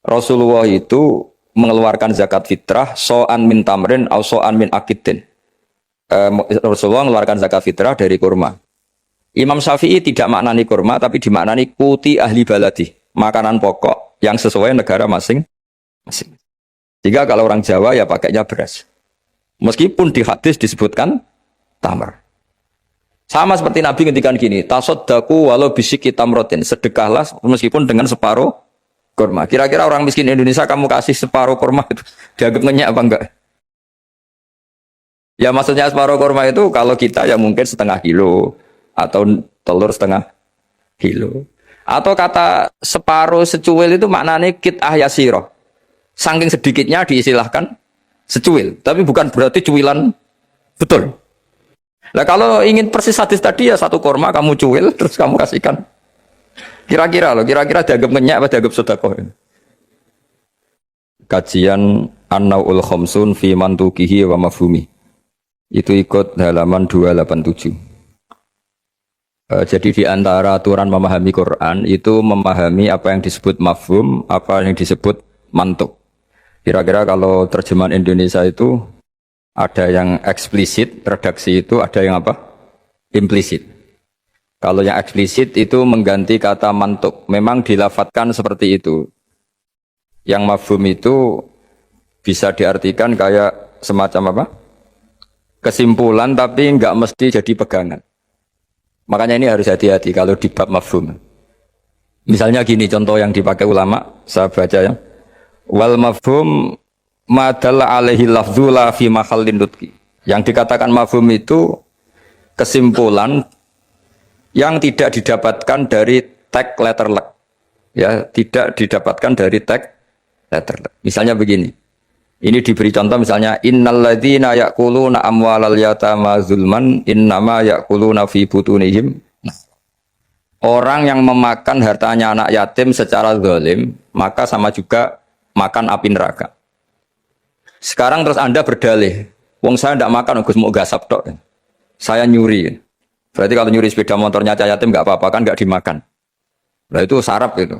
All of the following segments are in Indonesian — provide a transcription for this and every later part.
Rasulullah itu mengeluarkan zakat fitrah so'an min tamrin atau so'an min akidin. Rasulullah mengeluarkan zakat fitrah dari kurma. Imam Syafi'i tidak maknani kurma, tapi dimaknani kuti ahli baladi, makanan pokok yang sesuai negara masing-masing. Jika kalau orang Jawa ya pakainya beras. Meskipun di hadis disebutkan tamar. Sama seperti Nabi ngendikan gini, tasaddaku walau bisiki tamrotin, sedekahlah meskipun dengan separuh kurma. Kira-kira orang miskin Indonesia kamu kasih separuh kurma itu dianggap ngenyak apa enggak? Ya maksudnya separuh kurma itu kalau kita ya mungkin setengah kilo atau telur setengah kilo. Atau kata separuh secuil itu maknanya kit'ah yasiroh. Saking sedikitnya diistilahkan secuil. Tapi bukan berarti cuilan betul. Nah kalau ingin persis hadis tadi ya satu kurma kamu cuil terus kamu kasihkan. Kira-kira dianggap ngenyak apa dianggap sedekah. Kajian An-Naul Khomsun fi Mantukihi wa Mafhumi. Itu ikut halaman 287. Jadi di antara aturan memahami Quran itu memahami apa yang disebut mafhum, apa yang disebut mantuk. Kira-kira kalau terjemahan Indonesia itu ada yang eksplisit, redaksi itu ada yang apa? Implisit. Kalau yang eksplisit itu mengganti kata mantuk. Memang dilafatkan seperti itu. Yang mafhum itu bisa diartikan kayak semacam apa? Kesimpulan tapi nggak mesti jadi pegangan. Makanya ini harus hati-hati kalau di bab mafhum. Misalnya gini contoh yang dipakai ulama, saya baca ya. Wal mafhum madalla alaihi lafzula fi mahallin nutqi. Yang dikatakan mafhum itu kesimpulan yang tidak didapatkan dari tag letter luck. Ya, tidak didapatkan dari tag letter luck. Misalnya begini. Ini diberi contoh misalnya innalladzina ya'kuluna amwalal yatama zulman innama ya'kuluna fi butunihim. Orang yang memakan hartanya anak yatim secara zalim, maka sama juga makan api neraka. Sekarang terus Anda berdalih, wong saya tidak makan, Gus mau gasap tok. Saya nyuri. Berarti kalau nyuri sepeda motornya yatim nggak apa-apa kan, nggak dimakan. Nah itu sarap itu.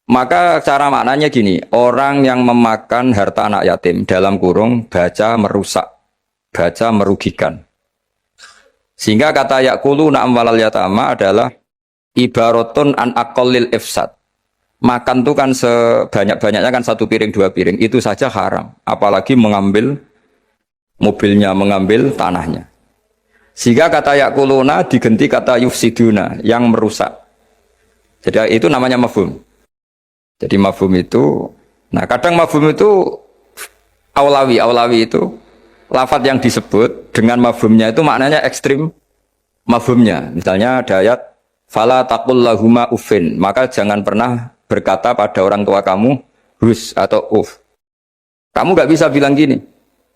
Maka cara maknanya gini, orang yang memakan harta anak yatim dalam kurung baca merusak, baca merugikan. Sehingga kata yaquluna amwalal yatama adalah ibaratun an aqallil ifsad. Makan itu kan sebanyak-banyaknya kan satu piring dua piring, itu saja haram. Apalagi mengambil mobilnya, mengambil tanahnya. Sehingga kata yaquluna diganti kata yufsiduna, yang merusak. Jadi itu namanya mafhum. Jadi mafhum itu, nah kadang mafhum itu aulawi itu lafadz yang disebut dengan mafhumnya itu maknanya ekstrim mafhumnya. Misalnya ada ayat fala taqul lahuma uffin, maka jangan pernah berkata pada orang tua kamu hus atau uf. Kamu nggak bisa bilang gini,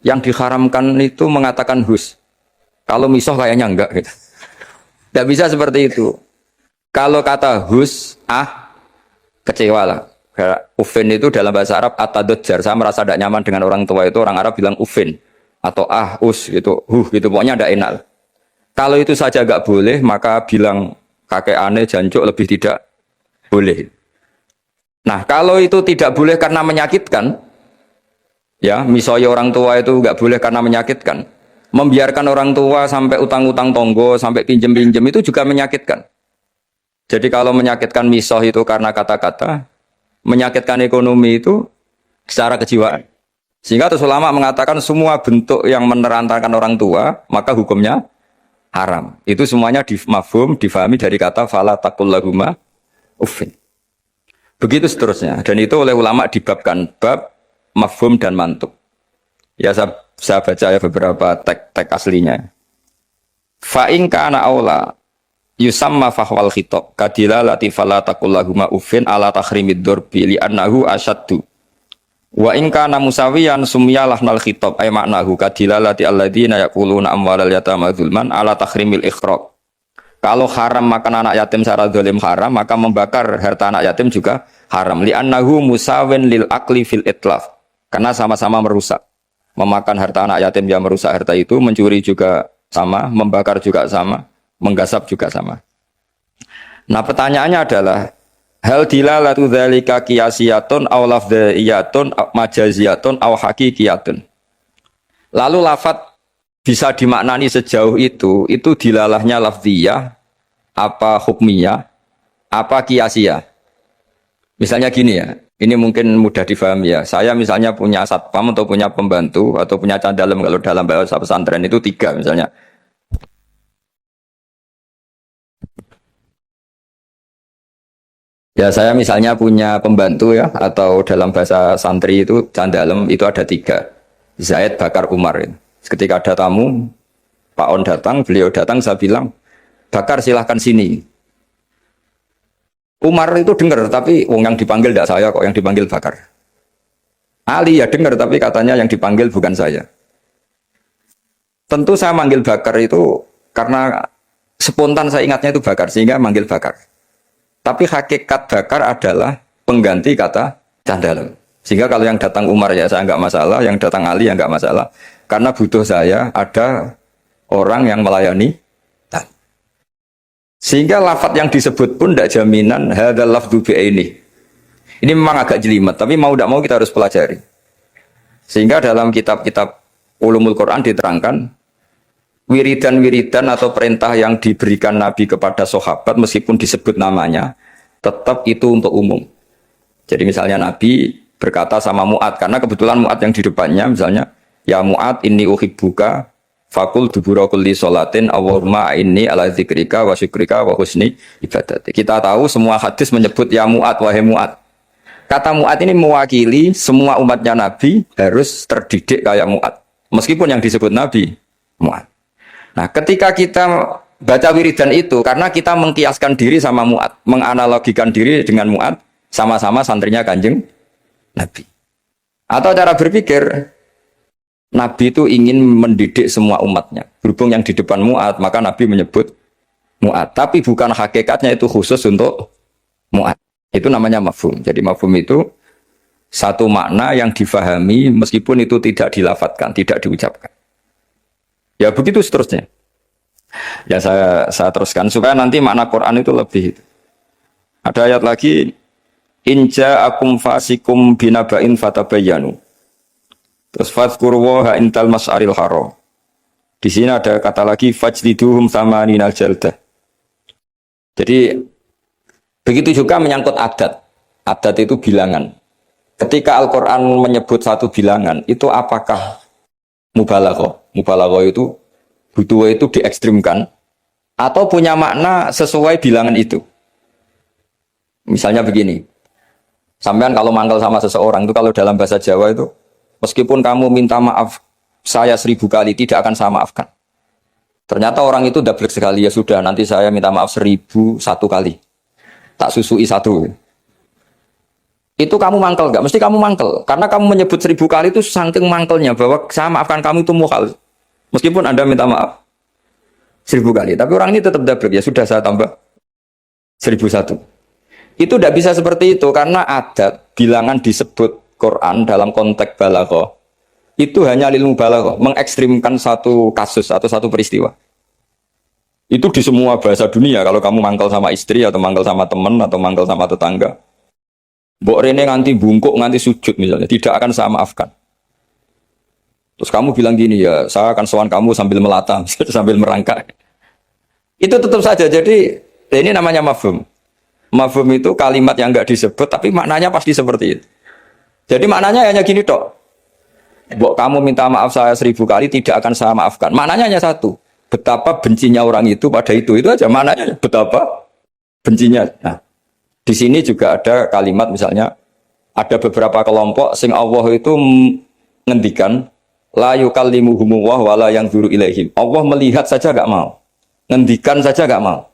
yang diharamkan itu mengatakan hus. Kalau misoh kayaknya enggak gitu. Nggak bisa seperti itu. Kalau kata hus, kecewa lah. Ufin itu dalam bahasa Arab atadodjar. Saya merasa tidak nyaman dengan orang tua itu. Orang Arab bilang ufin. Atau us gitu. Gitu. Pokoknya tidak enak. Kalau itu saja nggak boleh, maka bilang kakek aneh, jancuk lebih tidak boleh. Nah, kalau itu tidak boleh karena menyakitkan, ya, misalnya orang tua itu nggak boleh karena menyakitkan. Membiarkan orang tua sampai utang-utang tonggo, sampai pinjem-pinjem itu juga menyakitkan. Jadi kalau menyakitkan misoh itu karena kata-kata, menyakitkan ekonomi itu secara kejiwaan. Sehingga terus ulama mengatakan semua bentuk yang menerantarkan orang tua, maka hukumnya haram. Itu semuanya mafhum, difahami dari kata fala taqul lahuma uffin. Begitu seterusnya. Dan itu oleh ulama dibabkan bab mafhum dan mantuk. Ya saya baca ya beberapa teks aslinya. Fa in kana aula yusamma fahwal khitab kadila latifala taqullahuma uffin ala tahrimid durbi li annahu asyaddu wa in kana musawiyan sumyalah nal khitab ay maknahu kadila lati alladziina yaquluna amwalal yatama zulman ala tahrimil ikhraq. Kalau haram makan anak yatim secara zalim haram, maka membakar harta anak yatim juga haram li annahu musawin lil aqli fil itlaf, karena sama-sama merusak. Memakan harta anak yatim yang merusak harta itu, mencuri juga sama, membakar juga sama, menggasap juga sama. Nah pertanyaannya adalah Hal dilalatu dzalika qiyasiyatun aw lafdhiyatun majaziyatun aw haqiqiyatun. Lalu lafat bisa dimaknani sejauh itu dilalahnya lafziyah, apa hukmiyah, apa qiyasiyah. Misalnya gini ya, ini mungkin mudah difahami ya. Saya misalnya punya satpam atau punya pembantu atau punya candalem, kalau dalam bahasa pesantren itu 3 misalnya. Ya saya misalnya punya pembantu ya, atau dalam bahasa santri itu candalem itu ada 3. Zaid, Bakar, Umar. Ketika ada tamu, Pak On datang, beliau datang, saya bilang, Bakar silahkan sini. Umar itu dengar, tapi wong yang dipanggil tidak saya kok, yang dipanggil Bakar. Ali ya dengar, tapi katanya yang dipanggil bukan saya. Tentu saya manggil Bakar itu karena spontan saya ingatnya itu Bakar, sehingga manggil Bakar. Tapi hakikat Bakar adalah pengganti kata Candalem. Sehingga kalau yang datang Umar ya saya nggak masalah, yang datang Ali ya nggak masalah. Karena butuh saya ada orang yang melayani. Sehingga lafaz yang disebut pun tidak jaminan hadzal lafdzu bi'aini. Ini memang agak jelimet, tapi mau tidak mau kita harus pelajari. Sehingga dalam kitab-kitab ulumul Quran diterangkan wiridan-wiridan atau perintah yang diberikan Nabi kepada sahabat meskipun disebut namanya, tetap itu untuk umum. Jadi misalnya Nabi berkata sama Mu'ad, karena kebetulan Mu'ad yang di depannya misalnya, ya Mu'ad inni uhibbuka fakul dubura kulli sholatin Allahumma inni ala dzikrika wa syukrika wa husni ibadati. Kita tahu semua hadis menyebut ya Mu'ad, wahai Mu'ad. Kata Mu'ad ini mewakili semua umatnya Nabi harus terdidik kayak Mu'ad. Meskipun yang disebut Nabi Mu'ad. Nah, ketika kita baca wiridan itu, karena kita mengkiaskan diri sama Mu'ad, menganalogikan diri dengan Mu'ad, sama-sama santrinya Kanjeng Nabi. Atau cara berpikir, Nabi itu ingin mendidik semua umatnya. Berhubung yang di depan Mu'ad, maka Nabi menyebut Mu'ad. Tapi bukan hakikatnya itu khusus untuk Mu'ad. Itu namanya mafhum. Jadi mafhum itu satu makna yang difahami meskipun itu tidak dilafatkan, tidak diucapkan. Ya begitu seterusnya. Ya saya teruskan supaya nanti makna Quran itu lebih. Ada ayat lagi, inja akum fasikum binaba'in fatabayyanu. Terus fadhkurullaha intal mas'aril haram. Di sini ada kata lagi fajliduhum thamaninal jaldah. Jadi begitu juga menyangkut adat. Adat itu bilangan. Ketika Al-Qur'an menyebut satu bilangan, itu apakah mubalaghah? Mubalaghah itu butuh itu diekstrimkan atau punya makna sesuai bilangan itu. Misalnya begini. Sampean kalau mangkel sama seseorang itu kalau dalam bahasa Jawa itu meskipun kamu minta maaf saya 1000 kali tidak akan saya maafkan. Ternyata orang itu dablek sekali, ya sudah nanti saya minta maaf 1001 kali. Tak susui 1. Itu kamu mangkel enggak? Mesti kamu mangkel. Karena kamu menyebut 1000 kali itu saking mangkelnya bahwa saya maafkan kamu itu mukhal. Meskipun Anda minta maaf 1000 kali. Tapi orang ini tetap dablek, ya sudah saya tambah 1001. Itu tidak bisa seperti itu karena adat bilangan disebut Quran dalam konteks balaghah itu hanya lil mubalaghah, mengekstrimkan satu kasus atau satu peristiwa. Itu di semua bahasa dunia. Kalau kamu mangkel sama istri atau mangkel sama teman atau mangkel sama tetangga, mbok rene nganti bungkuk nganti sujud misalnya, tidak akan saya maafkan. Terus kamu bilang gini, ya saya akan sowan kamu sambil melata sambil merangkak. Itu tetap saja. Jadi ini namanya mafhum. Mafhum itu kalimat yang enggak disebut tapi maknanya pasti seperti itu. Jadi maknanya hanya gini tok. Mbok kamu minta maaf saya 1000 kali tidak akan saya maafkan. Maknanya hanya satu. Betapa bencinya orang itu pada itu aja maknanya. Betapa bencinya. Nah, di sini juga ada kalimat misalnya ada beberapa kelompok sing Allah itu ngendikan la yukallimuhumullah wala yanzuru ilaihim. Allah melihat saja enggak mau. Ngendikan saja enggak mau.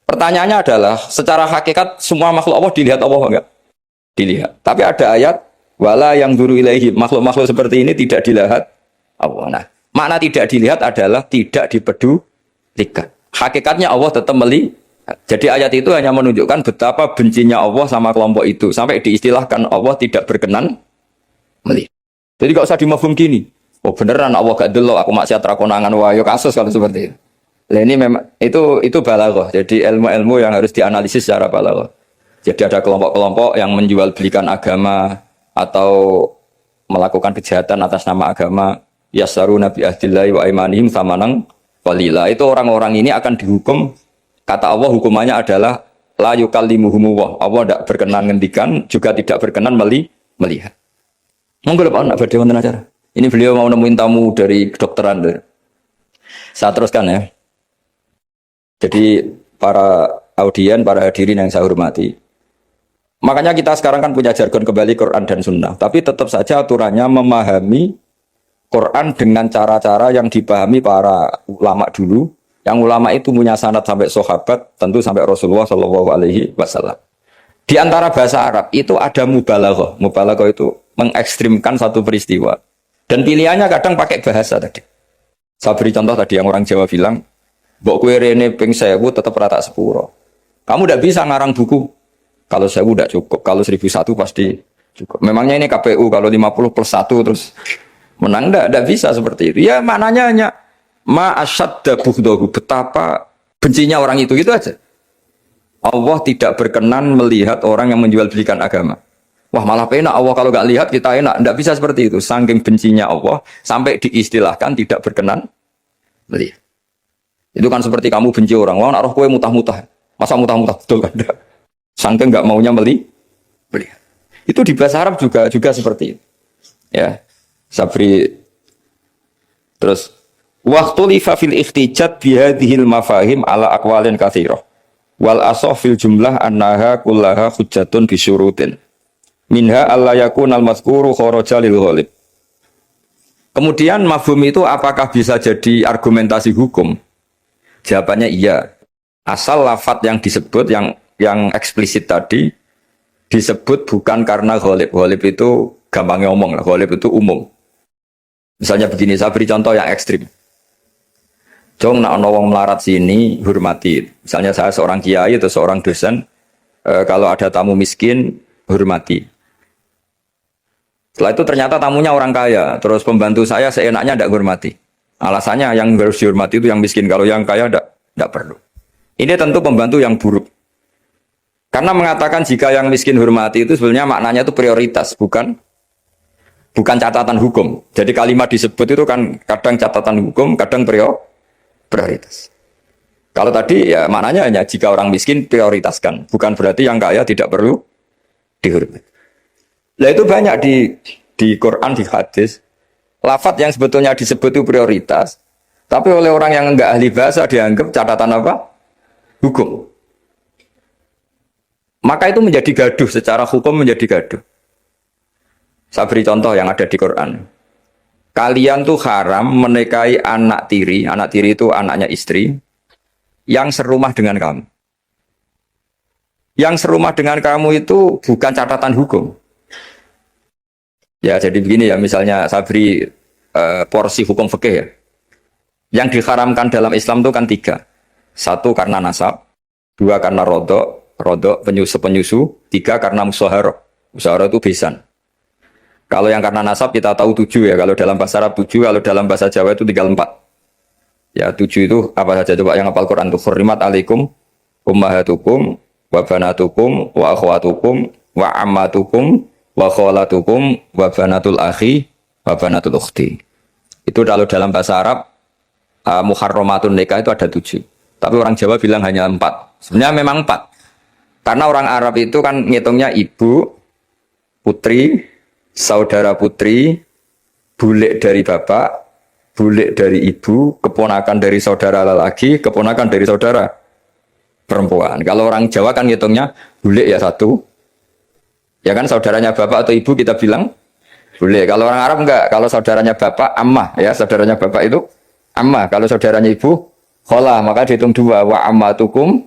Pertanyaannya adalah secara hakikat semua makhluk Allah dilihat Allah enggak? Dilihat. Tapi ada ayat wala yang duru ilaihi, makhluk-makhluk seperti ini tidak dilihat Allah. Nah, makna tidak dilihat adalah tidak dipedulikan. Hakikatnya Allah tetap melihat. Jadi ayat itu hanya menunjukkan betapa bencinya Allah sama kelompok itu. Sampai diistilahkan Allah tidak berkenan melihat. Jadi gak usah dimafhum gini. Oh beneran Allah gak delok, aku maksiat rakonangan, wah yo kasus kalau seperti itu. Nah, ini memang itu balaghah. Jadi ilmu-ilmu yang harus dianalisis secara balaghah. Jadi ada kelompok-kelompok yang menjual belikan agama atau melakukan kejahatan atas nama agama. Yasaruna bi ahdillahi wa imanihim samanang qalila. Itu orang-orang ini akan dihukum, kata Allah hukumannya adalah la yukallimuhumullah. Allah tidak berkenan ngendikan, juga tidak berkenan melihat. Monggo Pak nak badhe wonten acara. Ini beliau mau nemuin tamu dari kedokteran. Saya teruskan ya. Jadi para audien, para hadirin yang saya hormati. Makanya kita sekarang kan punya jargon kembali Quran dan Sunnah. Tapi tetap saja aturannya memahami Quran dengan cara-cara yang dipahami para ulama dulu. Yang ulama itu punya sanad sampai sahabat, tentu sampai Rasulullah SAW. Di antara bahasa Arab itu ada mubalaghah. Mubalaghah itu mengekstrimkan satu peristiwa. Dan pilihannya kadang pakai bahasa tadi. Saya beri contoh tadi yang orang Jawa bilang, mbok kue rene ping 1000 tetap rata sepuro. Kamu tidak bisa ngarang buku. Kalau 1000 tidak cukup. Kalau 1001 pasti cukup. Memangnya ini KPU kalau 50+1 terus menang, tidak bisa seperti itu. Ya maknanya hanya ma asyadda bughdahu, betapa bencinya orang itu, gitu aja. Allah tidak berkenan melihat orang yang menjual belikan agama. Wah malah penak Allah kalau nggak lihat kita enak. Tidak bisa seperti itu. Saking bencinya Allah sampai diistilahkan tidak berkenan melihat. Itu kan seperti kamu benci orang. Wah nak roh kowe mutah-mutah. Masa mutah-mutah betul kan? Saking nggak maunya melihat. Itu di bahasa Arab juga seperti itu. Ya, Sabri terus waktu lifa fil ikhtijat bihadhil mafahim ala aqwalin katsirah. Wal asah fil jumlah annaha kullaha hujjatun bisyurutin. Minha alla yakunal mazkuru kharaja lil ghalib. Kemudian mafhum itu apakah bisa jadi argumentasi hukum? Jawabannya iya. Asal lafadz yang disebut yang eksplisit tadi disebut bukan karena ghalib. Ghalib itu gampangnya ngomong lah, ghalib itu umum. Misalnya begini, saya beri contoh yang ekstrim. Jong nak ono wong melarat sini hormati. Misalnya saya seorang kiai atau seorang dosen, kalau ada tamu miskin hormati. Setelah itu ternyata tamunya orang kaya, terus pembantu saya seenaknya tidak hormati. Alasannya yang harus dihormati itu yang miskin, kalau yang kaya tidak perlu. Ini tentu pembantu yang buruk. Karena mengatakan jika yang miskin hormati itu sebenarnya maknanya itu prioritas, bukan catatan hukum. Jadi kalimat disebut itu kan kadang catatan hukum, kadang prioritas. Kalau tadi ya maknanya hanya jika orang miskin prioritaskan, bukan berarti yang kaya tidak perlu dihormati. Nah itu banyak di Quran, di hadis, lafadz yang sebetulnya disebut itu prioritas, tapi oleh orang yang enggak ahli bahasa dianggap catatan apa? Hukum. Maka itu menjadi gaduh, secara hukum menjadi gaduh. Saya beri contoh yang ada di Quran. Kalian tuh haram menikahi anak tiri itu anaknya istri, yang serumah dengan kamu. Yang serumah dengan kamu itu bukan catatan hukum. Ya jadi begini ya, misalnya saya beri porsi hukum fikih ya. Yang diharamkan dalam Islam itu kan 3. 1 karena nasab, 2 karena rodok penyusu, 3 karena musyaharah. Musyaharah itu besan. Kalau yang karena nasab kita tahu 7 ya, kalau dalam bahasa Arab 7, kalau dalam bahasa Jawa itu tinggal 4. Ya 7 itu apa saja coba yang hafal Quran itu hurrimat alaikum ummahatukum wa banatukum wa akhwatukum wa ammatukum wa kholatukum wa banatul akhi wa banatul ukhti. Itu kalau dalam bahasa Arab muharramatun nikah itu ada 7. Tapi orang Jawa bilang hanya 4. Sebenarnya memang 4. Karena orang Arab itu kan ngitungnya ibu, putri, saudara putri, bule dari bapak, bule dari ibu, keponakan dari saudara lelaki, keponakan dari saudara perempuan. Kalau orang Jawa kan ngitungnya bule ya 1. Ya kan saudaranya bapak atau ibu kita bilang boleh. Kalau orang Arab enggak. Kalau saudaranya bapak ammah ya, saudaranya bapak itu ammah. Kalau saudaranya ibu kholah, maka dihitung 2, wa ammatukum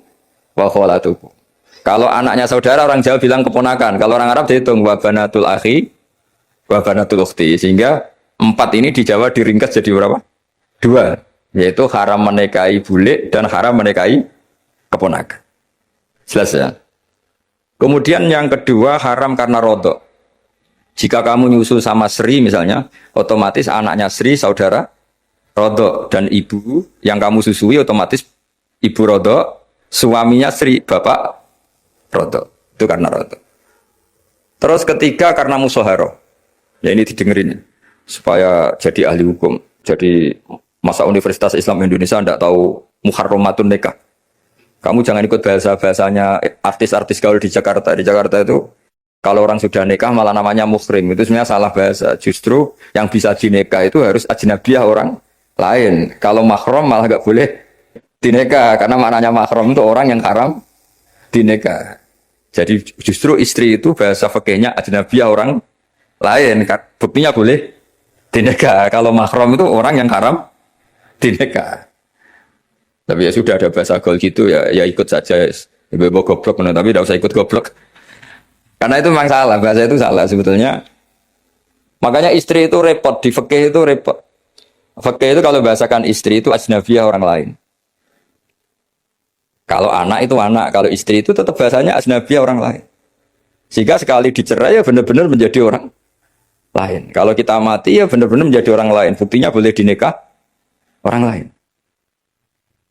wa kholatukum. Kalau anaknya saudara orang Jawa bilang keponakan. Kalau orang Arab dihitung wa banatul akhi wa banatul ukhti. Sehingga 4 ini di Jawa diringkas jadi berapa? 2, yaitu haram menikahi bule dan haram menikahi keponakan. Jelas ya? Kemudian yang kedua haram karena rodok. Jika kamu nyusu sama Sri misalnya, otomatis anaknya Sri saudara rodok, dan ibu yang kamu susui otomatis ibu rodok, suaminya Sri bapak rodok. Itu karena roto. Terus ketiga karena musoharo. Ya ini didengerin supaya jadi ahli hukum. Jadi masa Universitas Islam Indonesia tidak tahu muharramatun nikah. Kamu jangan ikut bahasanya artis-artis gaul di Jakarta. Di Jakarta itu kalau orang sudah nikah malah namanya muhrim. Itu sebenarnya salah bahasa. Justru yang bisa dinikah itu harus ajnabiyah orang lain. Kalau mahram malah nggak boleh dinikah. Karena maknanya mahram itu orang yang haram dinikah. Jadi justru istri itu bahasa fikihnya ajnabiyah orang lain. Buktinya boleh dinikah. Kalau mahram itu orang yang haram dinikah. Tapi ya sudah ada bahasa gaul gitu ya ikut saja. Ibu goblok tapi tidak usah ikut goblok. Karena itu memang salah, bahasa itu salah sebetulnya. Makanya istri itu repot, di fikih itu repot. Fikih itu kalau bahasakan istri itu ajnabiyah orang lain. Kalau anak itu anak, kalau istri itu tetap bahasanya ajnabiyah orang lain. Sehingga sekali dicerai ya benar-benar menjadi orang lain. Kalau kita mati ya benar-benar menjadi orang lain. Buktinya boleh dinikah orang lain.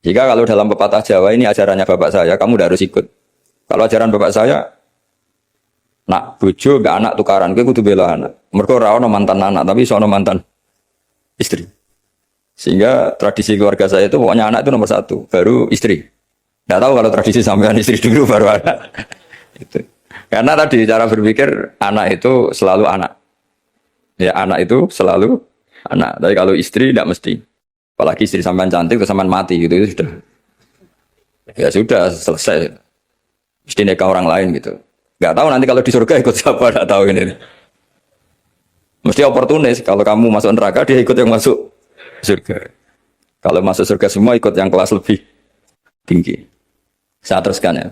Jika kalau dalam pepatah Jawa ini ajarannya bapak saya, kamu udah harus ikut. Kalau ajaran bapak saya, nak bojo gak anak tukaran, kowe kudu bela anak. Mergo ora ono mantan anak, tapi iso ono mantan istri. Sehingga tradisi keluarga saya itu pokoknya anak itu nomor satu, baru istri. Nggak tahu kalau tradisi sampean istri dulu baru anak. Itu. Karena tadi cara berpikir anak itu selalu anak. Ya anak itu selalu anak. Tapi kalau istri tidak mesti. Apalagi istri sampean cantik terus sampean mati gitu itu sudah. Ya sudah selesai. Mesti nikah orang lain gitu. Nggak tahu nanti kalau di surga ikut siapa, nggak tahu ini. Mesti oportunis. Kalau kamu masuk neraka dia ikut yang masuk surga. Kalau masuk surga semua ikut yang kelas lebih tinggi. Saya teruskan ya.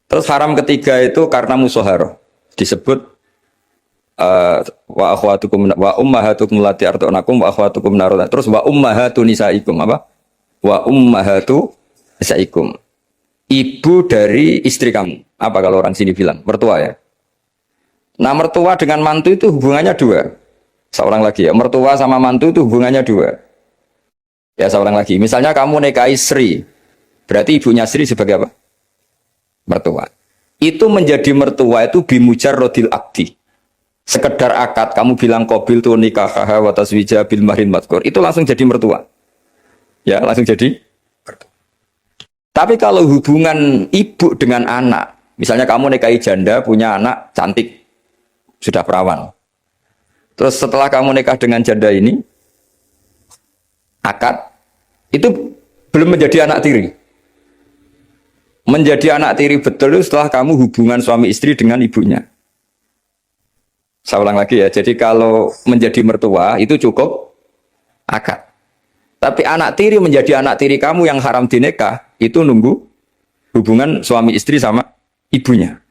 Terus haram ketiga itu karena musoharo. Disebut wa akhwatukum wa ummahatukum lati artunakum wa akhwatukum naruna. Terus wa ummahatu nisaikum apa? Wa ummahatu nisaikum. Ibu dari istri kamu. Apa kalau orang sini bilang? Mertua ya. Nah mertua dengan mantu itu hubungannya dua. Seorang lagi ya. Mertua sama mantu itu hubungannya dua. Ya seorang lagi. Misalnya kamu nikahi Sri. Berarti ibunya Sri sebagai apa? Mertua. Itu menjadi mertua itu bimujarrodil akdi. Sekedar akad, kamu bilang qabil tu nikahaha wa taswija bil mahrin madkur. Itu langsung jadi mertua. Ya, langsung jadi mertua. Tapi kalau hubungan ibu dengan anak, misalnya kamu nikahi janda, punya anak cantik, sudah perawan. Terus setelah kamu nikah dengan janda ini, akad, itu belum menjadi anak tiri. Menjadi anak tiri betul setelah kamu hubungan suami istri dengan ibunya. Saya ulang lagi ya. Jadi kalau menjadi mertua itu cukup akad. Tapi anak tiri menjadi anak tiri kamu yang haram dinikah itu nunggu hubungan suami istri sama ibunya.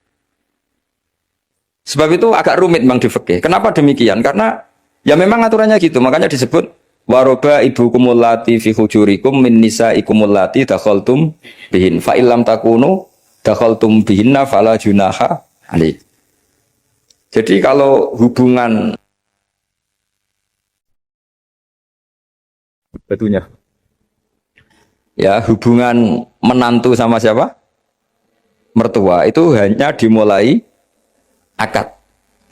Sebab itu agak rumit memang di fikih. Kenapa demikian? Karena ya memang aturannya gitu. Makanya disebut waroba ibu kumulati fi hujurikum min nisa ikumulati dakhaltum bihin fa illam takunu dakhaltum bihinna fala junaha ali. Jadi kalau hubungan batunya ya hubungan menantu sama siapa? Mertua itu hanya dimulai akad.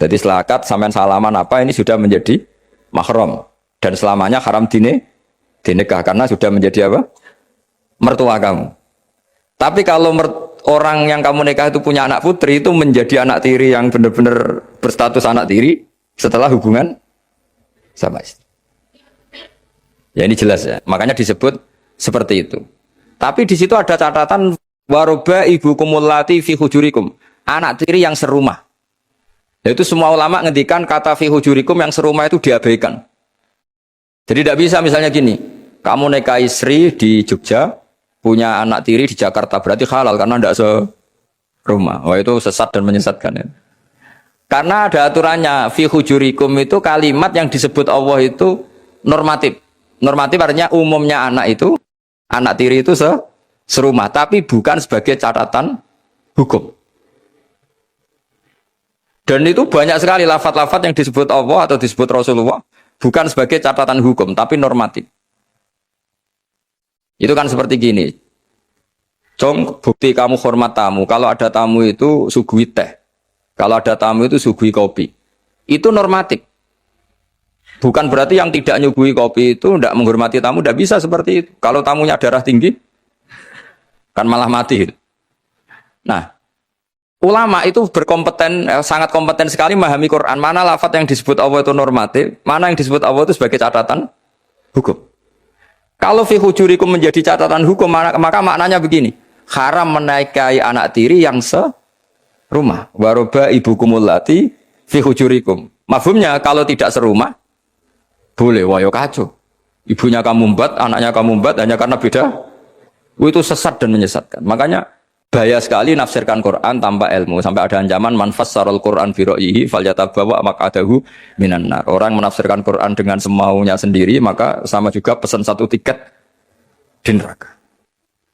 Jadi setelah akad sampean salaman apa ini sudah menjadi mahram. Dan selamanya haram dinikah karena sudah menjadi apa? Mertua kamu. Tapi kalau orang yang kamu nikah itu punya anak putri itu menjadi anak tiri yang benar-benar berstatus anak tiri setelah hubungan sama istri. Ya ini jelas ya. Makanya disebut seperti itu. Tapi di situ ada catatan waroba ibu kumulati fi hujurikum. Anak tiri yang serumah. Yaitu semua ulama ngendikan kata fi hujurikum yang serumah itu diabaikan. Jadi tidak bisa misalnya gini, kamu nikahi Sri di Jogja, punya anak tiri di Jakarta, berarti halal karena tidak serumah. Wah itu sesat dan menyesatkan ya. Karena ada aturannya, fi hujurikum itu kalimat yang disebut Allah itu normatif. Normatif artinya umumnya anak tiri itu serumah, tapi bukan sebagai catatan hukum. Dan itu banyak sekali lafaz-lafaz yang disebut Allah atau disebut Rasulullah. Bukan sebagai catatan hukum, tapi normatif. Itu kan seperti gini. Cong, bukti kamu hormat tamu. Kalau ada tamu itu suguhi teh. Kalau ada tamu itu suguhi kopi. Itu normatif. Bukan berarti yang tidak nyuguhi kopi itu tidak menghormati tamu, tidak bisa seperti itu. Kalau tamunya darah tinggi, kan malah mati. Nah, ulama itu berkompeten, sangat kompeten sekali memahami Quran. Mana lafaz yang disebut Allah itu normatif, mana yang disebut Allah itu sebagai catatan hukum. Kalau fi hujurikum menjadi catatan hukum, maka maknanya begini. Haram menikahi anak tiri yang serumah. Waroba ibukumul lati fi hujurikum. Mafhumnya kalau tidak serumah, boleh, wayo kacau. Ibunya kamu embat, anaknya kamu embat, hanya karena beda. Itu sesat dan menyesatkan. Makanya bahaya sekali nafsirkan Quran tanpa ilmu. Sampai ada ancaman manfas sarul Quran biro'ihi falyatabawa maq'adahu minan nar. Orang menafsirkan Quran dengan semaunya sendiri, maka sama juga pesan satu tiket di neraka.